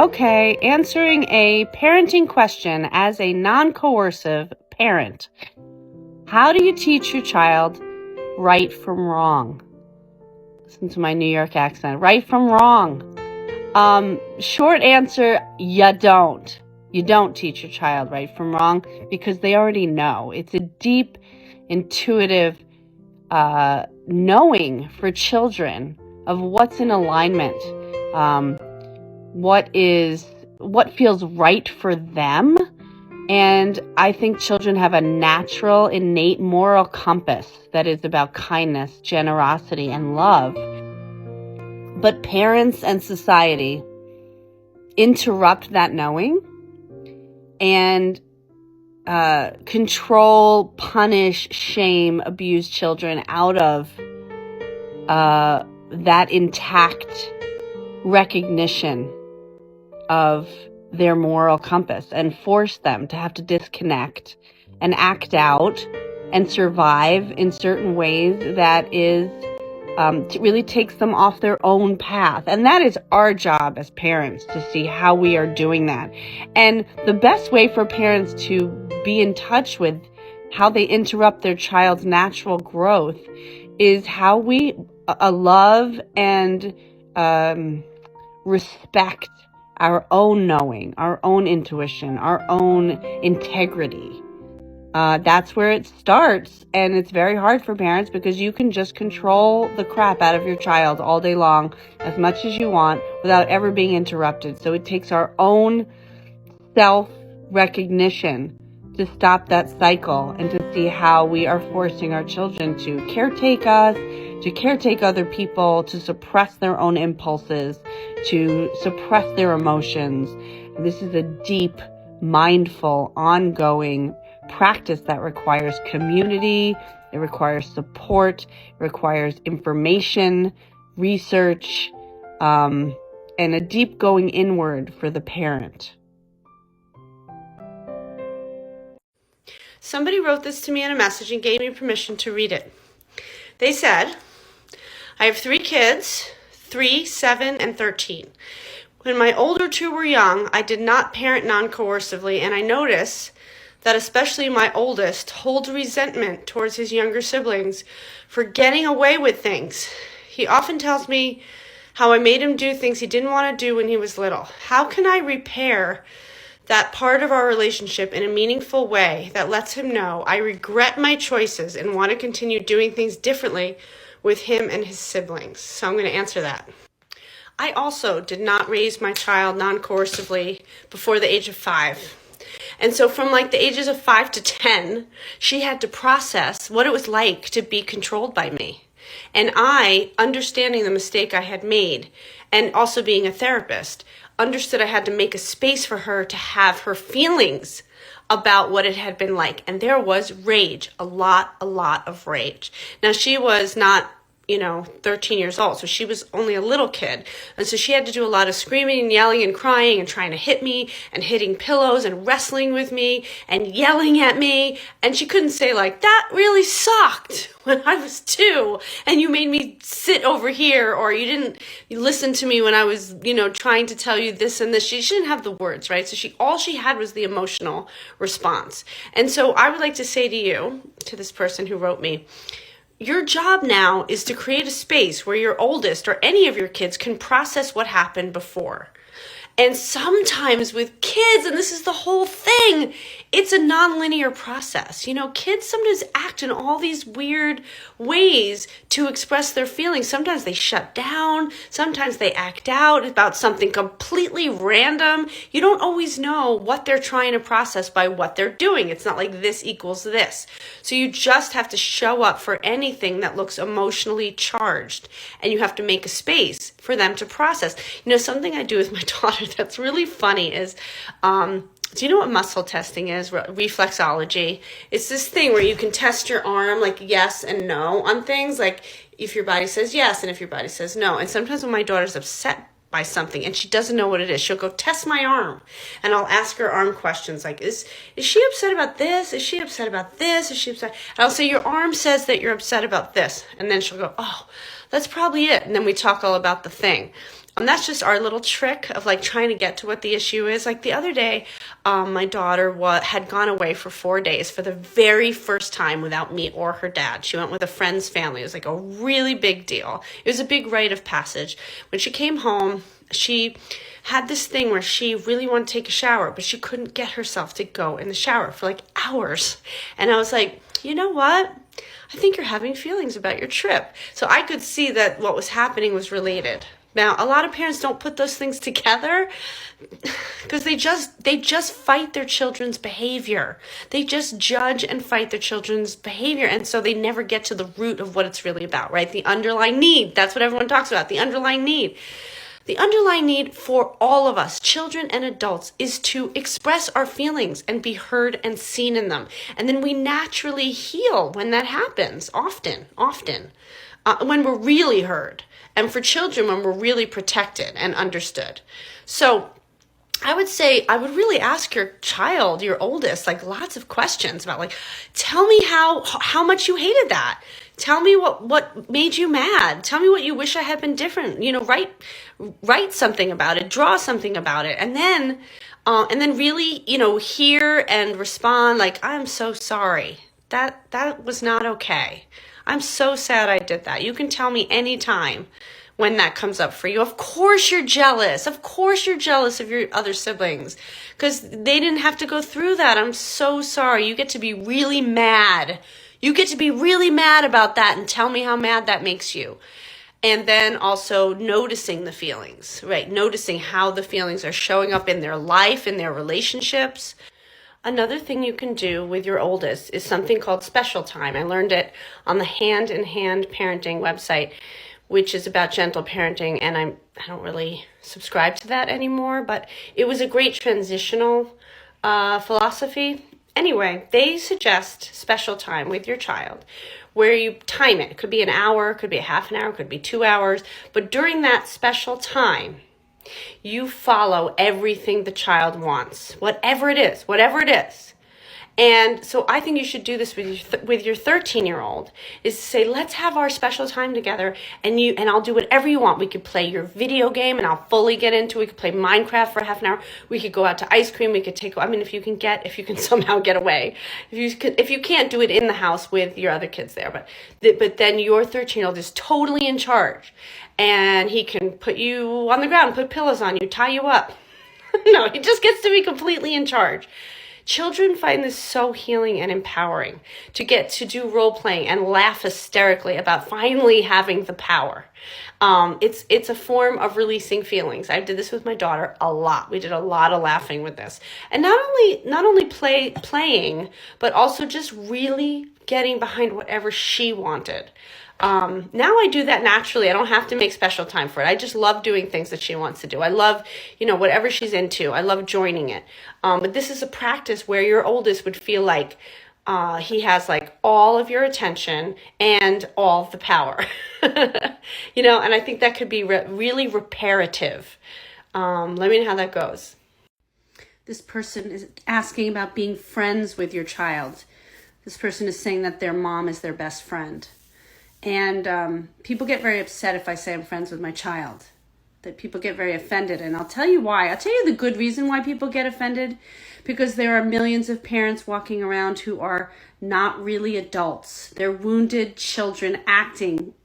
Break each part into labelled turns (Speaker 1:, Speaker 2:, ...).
Speaker 1: Okay, answering a parenting question as a non-coercive parent. How do you teach your child right from wrong? Listen to my New York accent. Right from wrong. Short answer, you don't. You don't teach your child right from wrong because they already know. It's a deep, intuitive knowing for children of what's in alignment. What feels right for them. And I think children have a natural, innate moral compass that is about kindness, generosity, and love. But parents and society interrupt that knowing and control, punish, shame, abuse children out of that intact recognition of their moral compass and force them to have to disconnect and act out and survive in certain ways that is really takes them off their own path. And that is our job as parents to see how we are doing that. And the best way for parents to be in touch with how they interrupt their child's natural growth is how we love and respect our own knowing, our own intuition, our own integrity. That's where it starts, and it's very hard for parents because you can just control the crap out of your child all day long as much as you want without ever being interrupted. So it takes our own self-recognition to stop that cycle and to see how we are forcing our children to caretake us, to caretake other people, to suppress their own impulses, to suppress their emotions. This is a deep, mindful, ongoing practice that requires community, it requires support, it requires information, research, and a deep going inward for the parent. Somebody wrote this to me in a message and gave me permission to read it. They said, I have 3 kids, 3, 7, and 13. When my older 2 were young, I did not parent non-coercively, and I notice that especially my oldest holds resentment towards his younger siblings for getting away with things. He often tells me how I made him do things he didn't want to do when he was little. How can I repair that part of our relationship in a meaningful way that lets him know I regret my choices and want to continue doing things differently with him and his siblings? So I'm going to answer that. I also did not raise my child non-coercively before the age of 5. And so from like the ages of 5 to 10, she had to process what it was like to be controlled by me. And I, understanding the mistake I had made and also being a therapist, understood I had to make a space for her to have her feelings about what it had been like. And there was rage, a lot of rage. Now she was not 13 years old. So she was only a little kid. And so she had to do a lot of screaming and yelling and crying and trying to hit me and hitting pillows and wrestling with me and yelling at me. And she couldn't say like, that really sucked when I was 2 and you made me sit over here, or you listen to me when I was, trying to tell you this and this. She didn't have the words, right? So all she had was the emotional response. And so I would like to say to you, to this person who wrote me, your job now is to create a space where your oldest or any of your kids can process what happened before. And sometimes with kids, and this is the whole thing, it's a nonlinear process. Kids sometimes act in all these weird ways to express their feelings. Sometimes they shut down. Sometimes they act out about something completely random. You don't always know what they're trying to process by what they're doing. It's not like this equals this. So you just have to show up for anything that looks emotionally charged. And you have to make a space for them to process. Something I do with my daughter that's really funny is, do you know what muscle testing is? Reflexology. It's this thing where you can test your arm like yes and no on things, like if your body says yes and if your body says no. And sometimes when my daughter's upset by something and she doesn't know what it is, she'll go test my arm, and I'll ask her arm questions like, is she upset about this? Is she upset about this? Is she upset? And I'll say, your arm says that you're upset about this. And then she'll go, oh, that's probably it. And then we talk all about the thing. That's just our little trick of like trying to get to what the issue is. Like the other day, my daughter had gone away for 4 days for the very first time without me or her dad. She went with a friend's family. It was like a really big deal. It was a big rite of passage. When she came home, she had this thing where she really wanted to take a shower, but she couldn't get herself to go in the shower for like hours. And I was like, you know what? I think you're having feelings about your trip. So I could see that what was happening was related. Now, a lot of parents don't put those things together because they just fight their children's behavior. They just judge and fight their children's behavior. And so they never get to the root of what it's really about, right? The underlying need. That's what everyone talks about, the underlying need. The underlying need for all of us, children and adults, is to express our feelings and be heard and seen in them. And then we naturally heal when that happens, often, when we're really heard. And for children, when we're really protected and understood. So I would say, I would really ask your child, your oldest, like lots of questions about like, tell me how much you hated that. Tell me what made you mad. Tell me what you wish I had been different. You know, write something about it, draw something about it. And then really, you know, hear and respond like, I'm so sorry. That was not okay. I'm so sad I did that. You can tell me anytime when that comes up for you. Of course you're jealous. Of course you're jealous of your other siblings because they didn't have to go through that. I'm so sorry. You get to be really mad. You get to be really mad about that and tell me how mad that makes you. And then also noticing the feelings, right? Noticing how the feelings are showing up in their life, in their relationships. Another thing you can do with your oldest is something called special time. I learned it on the Hand in Hand Parenting website, which is about gentle parenting, and I don't really subscribe to that anymore, but it was a great transitional philosophy. Anyway, they suggest special time with your child where you time it. It could be an hour, it could be a half an hour, it could be 2 hours, but during that special time, you follow everything the child wants, whatever it is. And so I think you should do this with your 13-year-old, is to say, let's have our special time together, and I'll do whatever you want. We could play your video game, and I'll fully get into it. We could play Minecraft for half an hour. We could go out to ice cream. We could if you can somehow get away. If you can't do it in the house with your other kids there, but then your 13-year-old is totally in charge, and he can put you on the ground, put pillows on you, tie you up. No, he just gets to be completely in charge. Children find this so healing and empowering to get to do role playing and laugh hysterically about finally having the power. It's a form of releasing feelings. I did this with my daughter a lot. We did a lot of laughing with this, and not only playing, but also just really getting behind whatever she wanted. Now I do that naturally. I don't have to make special time for it. I just love doing things that she wants to do. I love, whatever she's into. I love joining it. But this is a practice where your oldest would feel like he has like all of your attention and all the power. And I think that could be really reparative. Let me know how that goes. This person is asking about being friends with your child. This person is saying that their mom is their best friend. And people get very upset if I say I'm friends with my child. That people get very offended. And I'll tell you why. I'll tell you the good reason why people get offended. Because there are millions of parents walking around who are not really adults. They're wounded children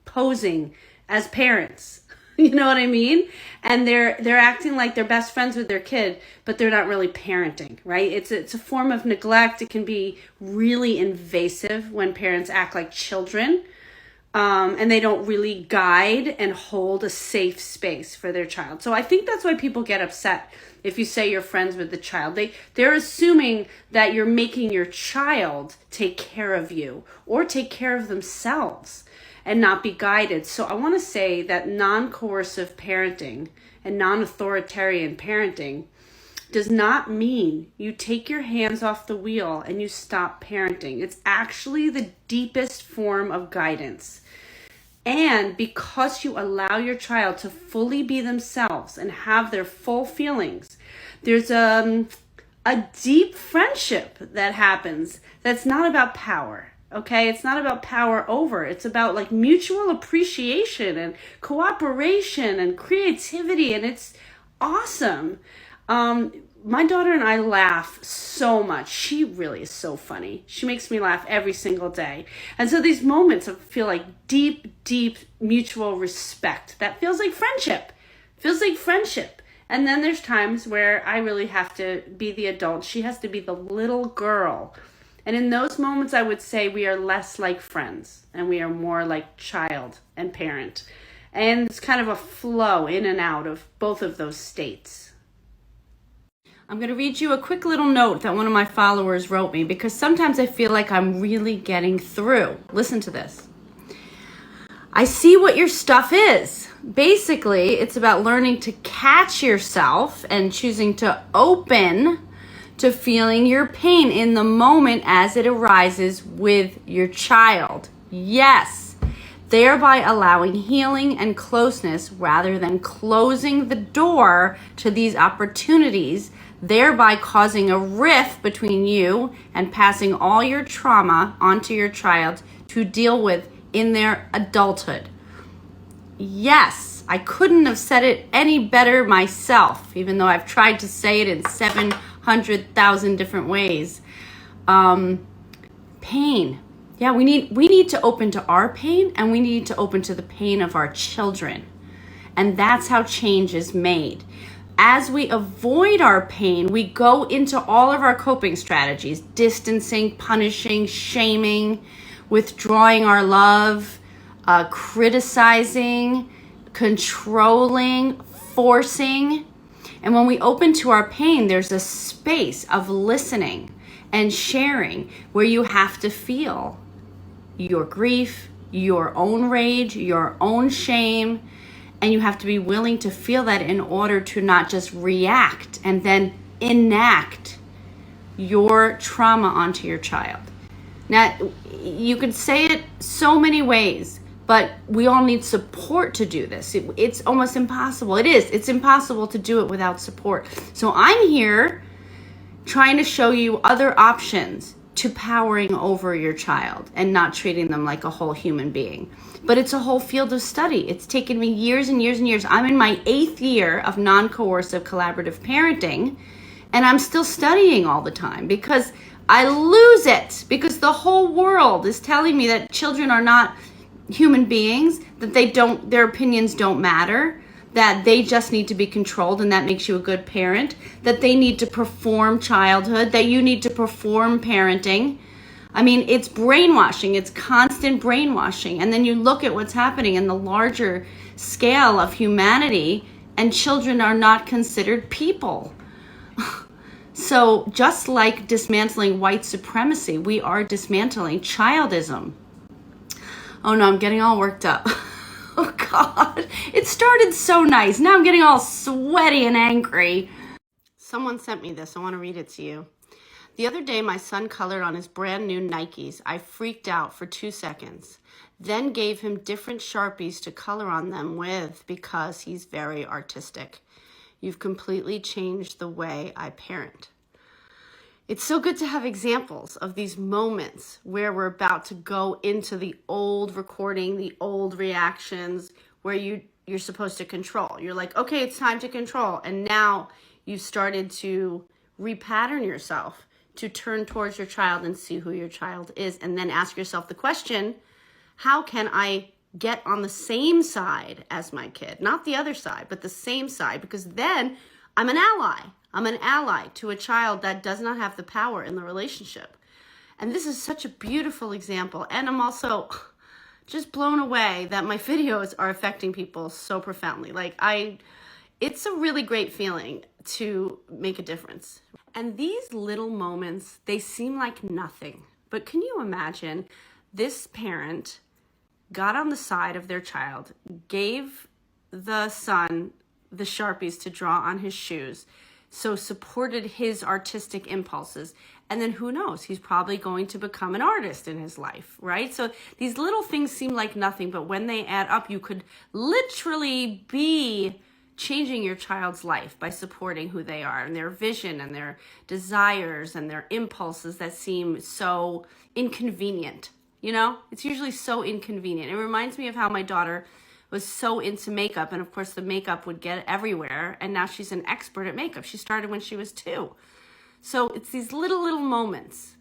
Speaker 1: posing as parents. You know what I mean? And they're acting like they're best friends with their kid, but they're not really parenting, right? It's a form of neglect. It can be really invasive when parents act like children. And they don't really guide and hold a safe space for their child. So I think that's why people get upset if you say you're friends with the child. They're assuming that you're making your child take care of you or take care of themselves and not be guided. So I want to say that non-coercive parenting and non-authoritarian parenting does not mean you take your hands off the wheel and you stop parenting. It's actually the deepest form of guidance. And because you allow your child to fully be themselves and have their full feelings, there's a deep friendship that happens that's not about power. okay? It's not about power over. It's about like mutual appreciation and cooperation and creativity, and it's awesome. My daughter and I laugh so much. She really is so funny. She makes me laugh every single day. And so these moments feel like deep, deep mutual respect. That feels like friendship. Feels like friendship. And then there's times where I really have to be the adult. She has to be the little girl. And in those moments, I would say we are less like friends and we are more like child and parent. And it's kind of a flow in and out of both of those states. I'm going to read you a quick little note that one of my followers wrote me because sometimes I feel like I'm really getting through. Listen to this. I see what your stuff is. Basically, it's about learning to catch yourself and choosing to open to feeling your pain in the moment as it arises with your child. Yes, thereby allowing healing and closeness rather than closing the door to these opportunities, thereby causing a rift between you and passing all your trauma onto your child to deal with in their adulthood. Yes, I couldn't have said it any better myself, even though I've tried to say it in 700,000 different ways. Pain. Yeah, we need to open to our pain, and we need to open to the pain of our children. And that's how change is made. As we avoid our pain, we go into all of our coping strategies: distancing, punishing, shaming, withdrawing our love, criticizing, controlling, forcing. And when we open to our pain, there's a space of listening and sharing where you have to feel your grief, your own rage, your own shame, and you have to be willing to feel that in order to not just react and then enact your trauma onto your child. Now, you could say it so many ways, but we all need support to do this. It's almost impossible. It's impossible to do it without support. So I'm here trying to show you other options to powering over your child and not treating them like a whole human being. But it's a whole field of study. It's taken me years and years and years. I'm in my 8th year of non-coercive collaborative parenting, and I'm still studying all the time because I lose it, because the whole world is telling me that children are not human beings, that their opinions don't matter, that they just need to be controlled and that makes you a good parent, that they need to perform childhood, that you need to perform parenting. I mean, it's brainwashing. It's constant brainwashing. And then you look at what's happening in the larger scale of humanity, and children are not considered people. So just like dismantling white supremacy, we are dismantling childism. Oh no, I'm getting all worked up. Oh God, it started so nice. Now I'm getting all sweaty and angry. Someone sent me this. I want to read it to you. The other day, my son colored on his brand new Nikes. I freaked out for 2 seconds, then gave him different Sharpies to color on them with because he's very artistic. You've completely changed the way I parent. It's so good to have examples of these moments where we're about to go into the old recording, the old reactions, where you're supposed to control. You're like, okay, it's time to control. And now you've started to repattern yourself to turn towards your child and see who your child is. And then ask yourself the question, how can I get on the same side as my kid? Not the other side, but the same side, because then I'm an ally. I'm an ally to a child that does not have the power in the relationship. And this is such a beautiful example. And I'm also just blown away that my videos are affecting people so profoundly. It's a really great feeling to make a difference. And these little moments, they seem like nothing. But can you imagine this parent got on the side of their child, gave the son the Sharpies to draw on his shoes, so supported his artistic impulses, and then who knows, he's probably going to become an artist in his life, right? So these little things seem like nothing, but when they add up, you could literally be changing your child's life by supporting who they are and their vision and their desires and their impulses that seem so inconvenient You know, it's usually so inconvenient. It reminds me of how my daughter was so into makeup, and of course the makeup would get everywhere, and now she's an expert at makeup. She started when she was 2. So it's these little moments.